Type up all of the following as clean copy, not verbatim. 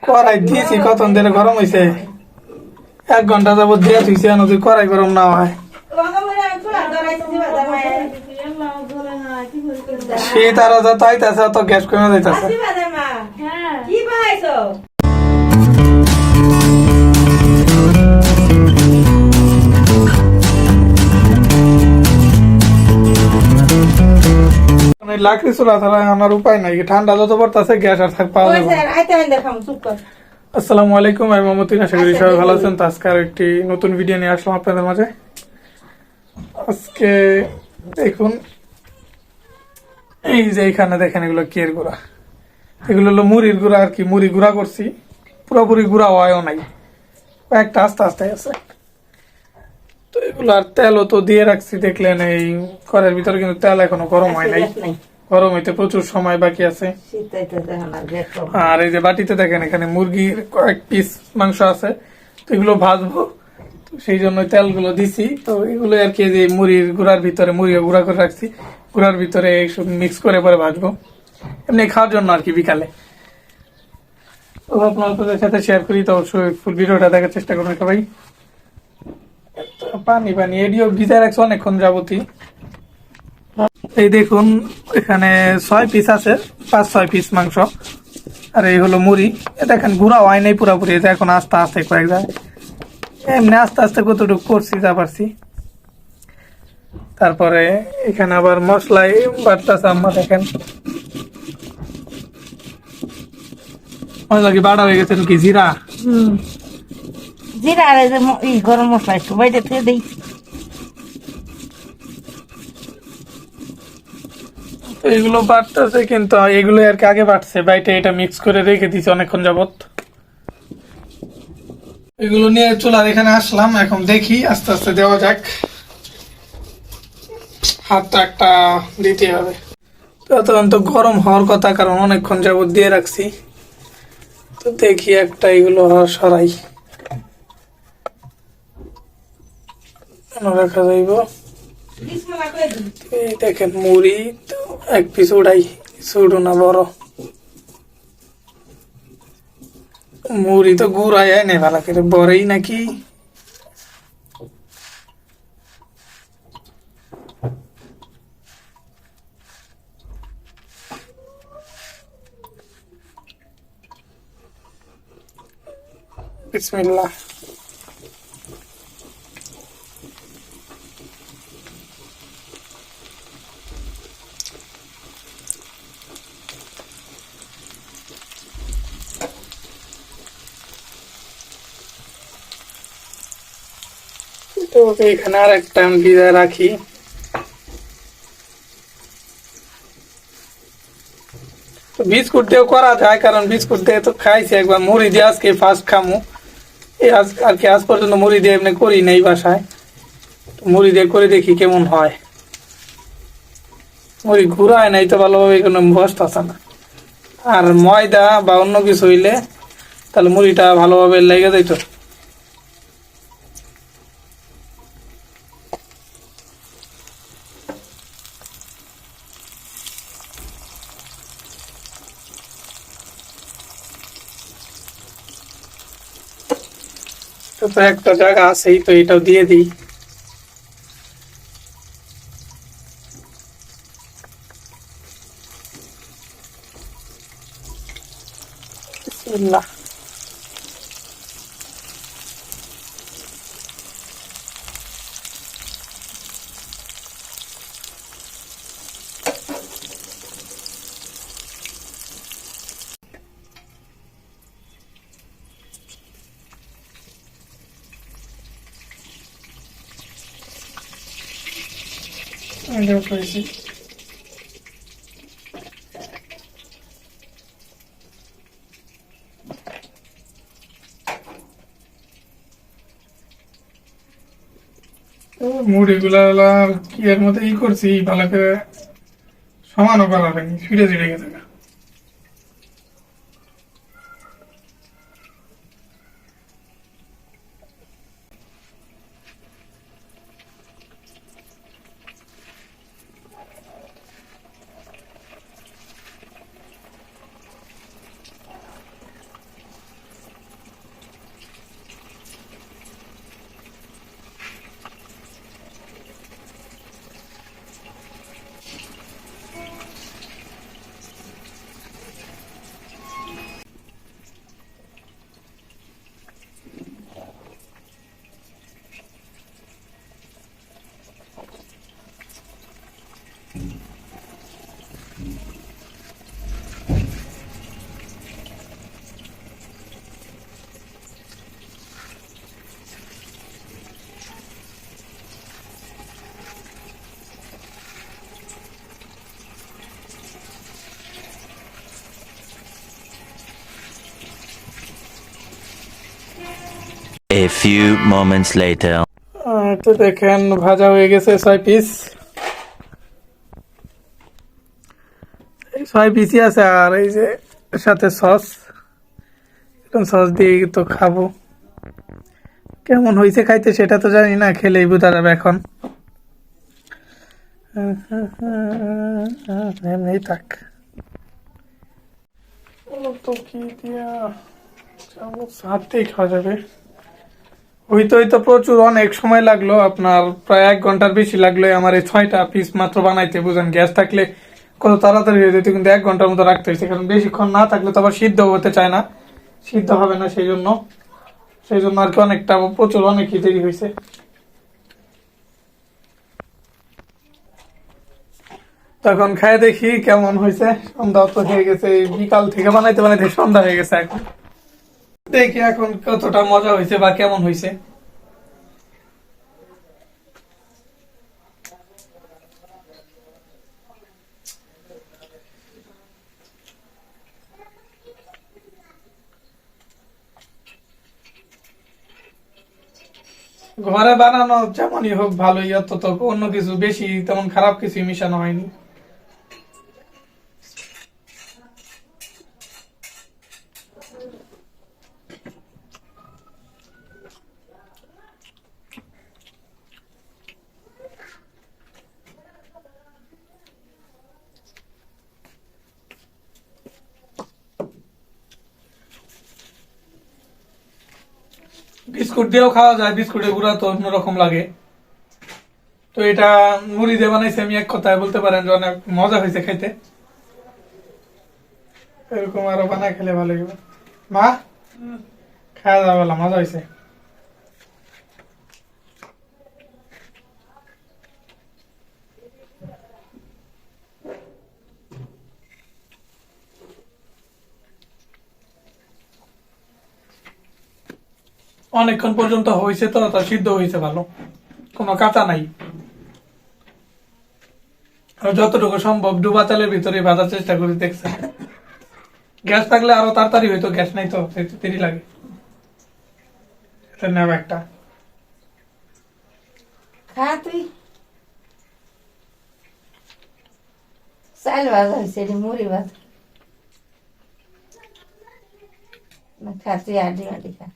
কড়াই দিয়েছি কতক্ষণ ধরে গরম হয়েছে 1 ঘন্টা যাবত দিয়ে তুই তুই কড়াই গরম না হয় শীত আরো যত আইতাছে অত গ্যাস কমে যাইতাছে লাকড়ি চুলা ছাড়া আমার উপায় নাই ঠান্ডা যত পড়তেছে গ্যাস আর থাক পাওয়া যাবে আসসালামু আলাইকুম আমি মোহাম্মদ আশা করি সবাই ভালো আছেন তো আজকে আর একটি নতুন ভিডিও নিয়ে আসলাম আপনাদের মাঝে আজকে দেখুন এই যে এখানে দেখেন এগুলো কের গুঁড়া এগুলো হলো মুড়ির গুঁড়া আর কি মুড়ি গুঁড়া করছি পুরোপুরি গুঁড়া হয়ও নাই কয়েকটা আস্তে আস্তে আছে তো এগুলো আর তেলও তো দিয়ে রাখছি দেখলেন এই কড়াইয়ের ভিতরে কিন্তু তেল এখনো গরম হয় নাই গরম হইতে প্রচুর সময় বাকি আছে আর এই যে বাটিতে দেখেন এখানে মুরগির কয়েক পিস মাংস আছে তো এগুলো ভাজবো তো সেই জন্য তেলগুলো দিছি তো এগুলো আর কি যে মুড়ির গুঁড়ার ভিতরে মুড়ি গুঁড়া করে রাখছি গুঁড়ার ভিতরে সব মিক্স করে পরে ভাজবো এমনি খাওয়ার জন্য আর কি বিকালে তো আপনাদের সাথে শেয়ার করি তো অবশ্যই ফুল ভিডিওটা দেখার চেষ্টা করবেন সবাই পানি পানি এডিও ভিজায় রাখছে অনেকক্ষণ যাবতই এই দেখুন এখানে 6 পিস আছে 5-6 পিস মাংস আর এই হলো মুড়ি দেখেন গুঁড়া হয় নাই পুরোপুরি এটা এখন আস্তে আস্তে কয়েক যায় এমনি আস্তে আস্তে কতটুকু করছি যা পারছি তারপরে এখানে আবার মশলাই বাটতাছে আম্মা দেখেন মশলা কি বাড়া হয়ে গেছে কি জিরা জিরা আর গরম মশলা একটু বাইরে থেকে দিই এগুলো বাটতেছে কিন্তু এগুলো আর কি আগে বাটছে বাইটে এটা মিক্স করে রেখে দিয়েছে অনেকক্ষণ যাবত এগুলো নিয়ে চুলার এখানে আসলাম এখন দেখি আস্তে আস্তে দেওয়া যাক হাতটা একটা দিতে হবে তখন তো গরম হওয়ার কথা কারণ অনেকক্ষণ যাবত দিয়ে রাখছি তো দেখি একটা এগুলো সরাই রাখা যাইব দেখেন মুড়ি তো 1 পিস উড়াই ছোট না বড় মুড়ি তো গুড়াই নেই ভালো করে বড়ই নাকি বিসমিল্লাহ এখানে আর একটা ভিজায় রাখি বিস্কুট দিয়েও করা যায় কারণ বিস্কুট দিয়ে তো খাইছি একবার মুড়ি দিয়ে আজকে ফার্স্ট খামু আর কি আজ পর্যন্ত মুড়ি দিয়ে এমনি করি নেই বাসায় মুড়ি দিয়ে করে দেখি কেমন হয় মুড়ি ঘুরায় নাই তো ভালোভাবে কোনো বসতে আসে না আর ময়দা বা অন্য কিছু হইলে তাহলে মুড়িটা ভালোভাবে লেগে যাইতো তো একটা জায়গা আছেই তো এটাও দিয়ে দিই বিসমিল্লাহ করেছি মুড়ি গুলা কি এর মধ্যে করছি ভালো করে সমানও করা হয়নি ছিঁড়ে ছিঁড়ে গেছে A few moments later. তো দেখেন ভাজা হয়ে গেছে 6 পিস। এই 6 পিসই আছে, আর এই যে সাথে সস, এখন সস দিয়ে তো খাবো। কেমন হয়েছে খাইতে সেটা তো জানি না, খেলেই বোঝা যাবে এখন। এমনি থাক। তো কি দিয়া হাতেই খাওয়া যাবে। হইতে প্রচুর অনেক সময় লাগলো, আপনার প্রায় 1 ঘন্টার বেশি লাগলো আমার এই 6টা পিস মাত্র বানাইতে। বুঝেন, গ্যাস থাকলে কত তাড়াতাড়ি হয়ে যেত, কিন্তু 1 ঘন্টার মতো রাখতে হয়েছে, কারণ বেশিক্ষণ না থাকলে তো আবার সিদ্ধ হতে চায় না, সিদ্ধ হবে না, সেই জন্য আর কি অনেকটা প্রচুর অনেকই দেরি হয়েছে। তখন খাই দেখি কেমন হয়েছে। সন্ধ্যা তো হয়ে গেছে, এই বিকাল থেকে বানাইতে বানাইতে সন্ধ্যা হয়ে গেছে। এখন দেখি এখন কতটা মজা হয়েছে বা কেমন হয়েছে। ঘরে বানানো যেমনই হোক ভালোই, অত তো অন্য কিছু বেশি তেমন খারাপ কিছু মিশানো হয়নি। বিস্কুট দিয়েও খাওয়া যায়, বিস্কুটের গুঁড়া তো অন্যরকম লাগে। তো এটা মুড়ি দিয়ে বানাইছি আমি, এক কথায় বলতে পারেন যে অনেক মজা হয়েছে খাইতে। এরকম আরো বানায় খেলে ভালো লাগবে। মা, খাওয়া দাওয়া বলা মজা হয়েছে। অনেকক্ষণ পর্যন্ত হয়েছে, তো তা সিদ্ধ হয়েছে ভালো, কোনো কাঁচা নাই। আর যতটুকু সম্ভব ডুবা তেলের ভিতরে ভাজার চেষ্টা করি, দেখছে। গ্যাস থাকলে আরো তাড়াতাড়ি হইতো, গ্যাস নাই তো একটু দেরি লাগে। এটা নেব একটা। খা তুই। চাল ভাজা হয়েছে, মুড়ি ভাজা না, খা তুই আড্ডি মাড্ডি খা।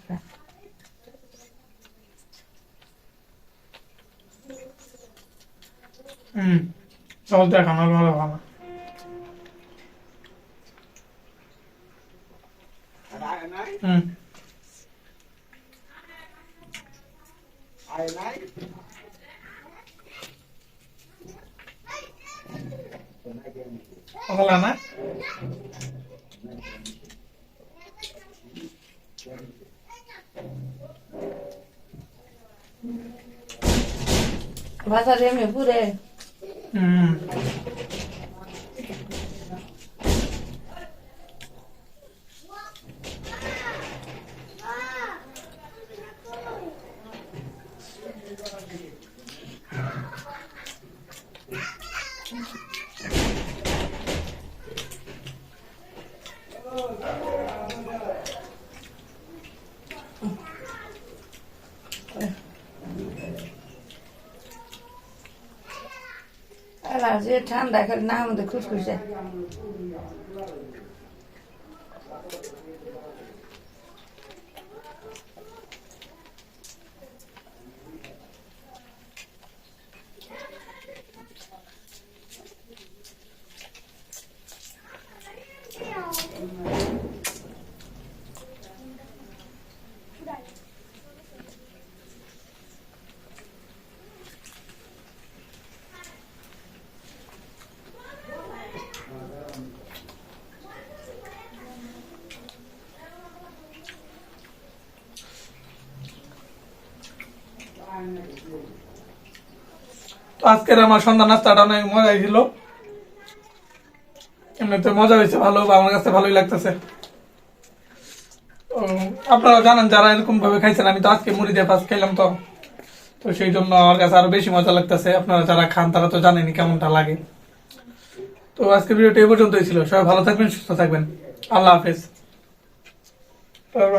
খা। সস দিয়ে খানো ভালো ভালো। হুম, ভালো না। ভাজা এমনি পুরে হুম, যে ঠান্ডা খেলে না আমাদের খুশখুশে। তো আজকের আমার সন্ধ্যা নাস্তাটা অনেক মজা ছিল, এমনিতে মজা হয়েছে ভালো, বা আমার কাছে ভালোই লাগতেছে। তো আপনারা জানেন যারা এরকম ভাবে খাইছেন, আমি তো আজকে মুড়ি দিয়ে ফার্স্ট খাইলাম, তো তো সেই জন্য আমার কাছে আরো বেশি মজা লাগতেছে। আপনারা যারা খান তারা তো জানেনি কেমনটা লাগে। তো আজকের ভিডিওটা এই পর্যন্তই ছিল। সবাই ভালো থাকবেন, সুস্থ থাকবেন। আল্লাহ হাফেজ। তারপর